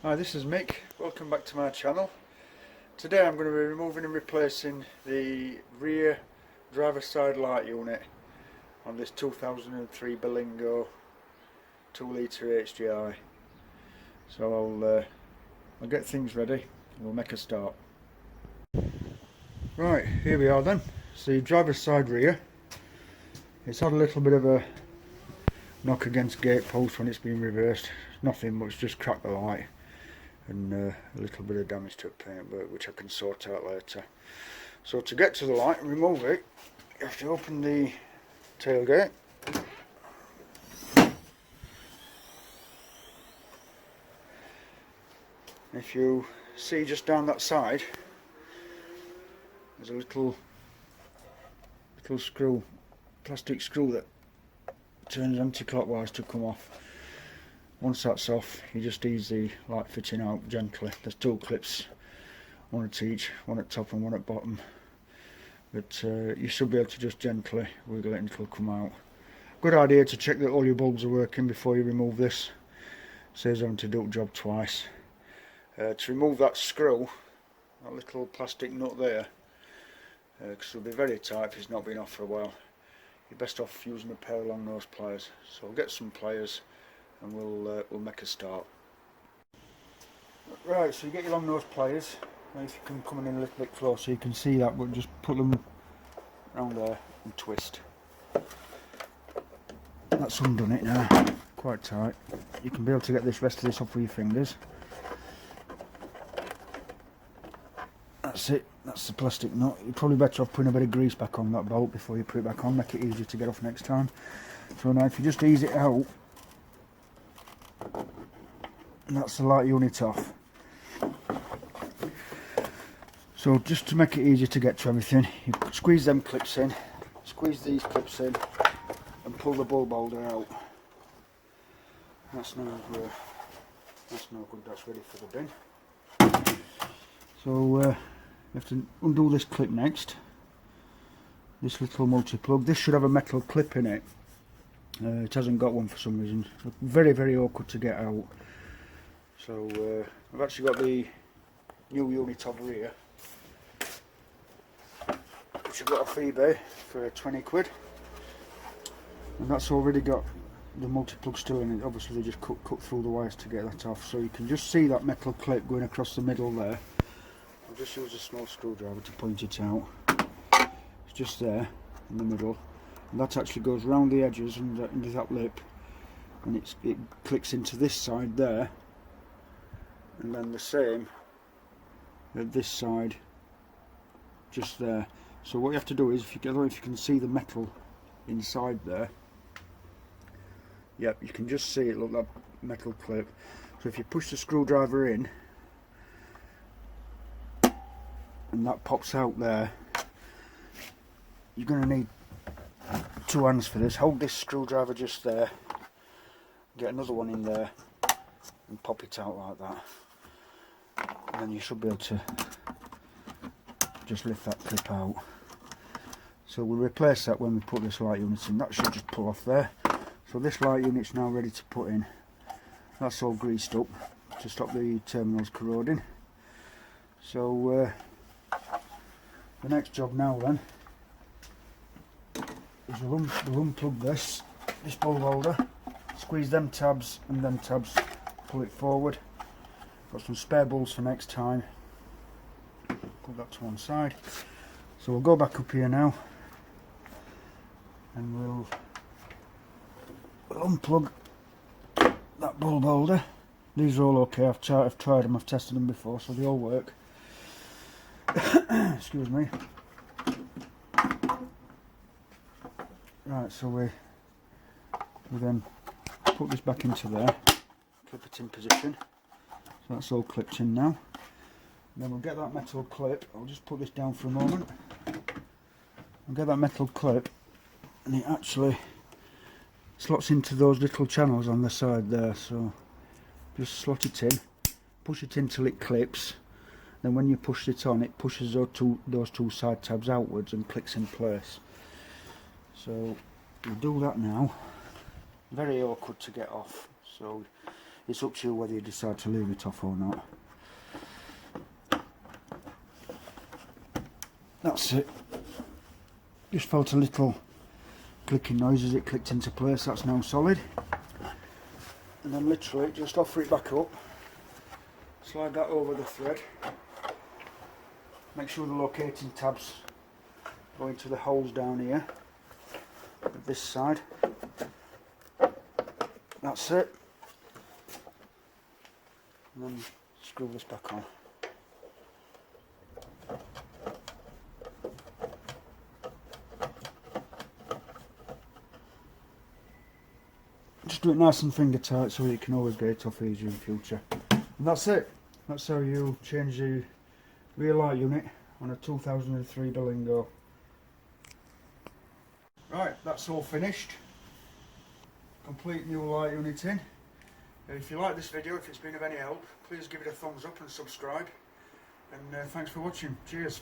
Hi, this is Mick. Welcome back to my channel. Today I'm going to be removing and replacing the rear driver's side light unit on this 2003 Berlingo 2 litre HDi. So I'll get things ready and we'll make a start. Right, here we are then. It's the driver's side rear. It's had a little bit of a knock against gate post when it's been reversed. Nothing much, just cracked the light. And a little bit of damage to the paintwork, which I can sort out later. So to get to the light and remove it, you have to open the tailgate. If you see just down that side, there's a little screw, plastic screw that turns anti-clockwise to come off. Once that's off, you just ease the light fitting out gently. There's two clips, one at each, one at top and one at bottom. But you should be able to just gently wiggle it until it'll come out. Good idea to check that all your bulbs are working before you remove this. Saves having to do the job twice. To remove that screw, that little plastic nut there, because it'll be very tight if it's not been off for a while, you're best off using a pair of long nose pliers. So I'll get some pliers and we'll make a start. Right, so you get your long nose pliers. Now if you can come in a little bit closer, you can see that, but just put them around there and twist. That's undone it now, quite tight. You can be able to get this rest of this off with your fingers. That's it, that's the plastic nut. You're probably better off putting a bit of grease back on that bolt before you put it back on, make it easier to get off next time. So now if you just ease it out, and that's the light unit off. So just to make it easier to get to everything, you squeeze them clips in, squeeze these clips in and pull the bulb holder out. That's no good, that's ready for the bin. So you have to undo this clip next, this little multi-plug. This should have a metal clip in it. It hasn't got one for some reason. It's very awkward to get out. So I've actually got the new unit over here, which I got off eBay for 20 quid, and that's already got the multi-plug still in it. Obviously they just cut through the wires to get that off, so you can just see that metal clip going across the middle there. I'll just use a small screwdriver to point it out. It's just there in the middle, and that actually goes round the edges and into that lip, and it clicks into this side there, and then the same at this side, just there. So what you have to do is, I don't know if you can see the metal inside there. Yep, you can just see it, look, that metal clip. So if you push the screwdriver in, and that pops out there, you're going to need two hands for this. Hold this screwdriver just there, get another one in there, and pop it out like that. And then you should be able to just lift that clip out. So we'll replace that when we put this light unit in. That should just pull off there. So this light unit's now ready to put in. That's all greased up to stop the terminals corroding. So the next job now then is we'll unplug this bulb holder, squeeze them tabs and them tabs, pull it forward. Got some spare bulbs for next time. Put that to one side. So we'll go back up here now, and we'll unplug that bulb holder. These are all okay. I've tried them. I've tested them before, so they all work. Excuse me. Right, so we then put this back into there, clip it in position. So that's all clipped in now. And then we'll get that metal clip. I'll just put this down for a moment. I'll get that metal clip, and it actually slots into those little channels on the side there. So just slot it in, push it in till it clips. Then when you push it on, it pushes those two side tabs outwards and clicks in place. So we'll do that now. Very awkward to get off. So it's up to you whether you decide to leave it off or not. That's it. Just felt a little clicking noise as it clicked into place. That's now solid. And then literally just offer it back up, slide that over the thread, make sure the locating tabs go into the holes down here at this side. That's it. And then screw this back on. Just do it nice and finger tight so you can always get it off easier in future. And that's it. That's how you change the rear light unit on a 2003 Berlingo. Right, that's all finished. Complete new light unit in. If you like this video, if it's been of any help, please give it a thumbs up and subscribe. And thanks for watching. Cheers.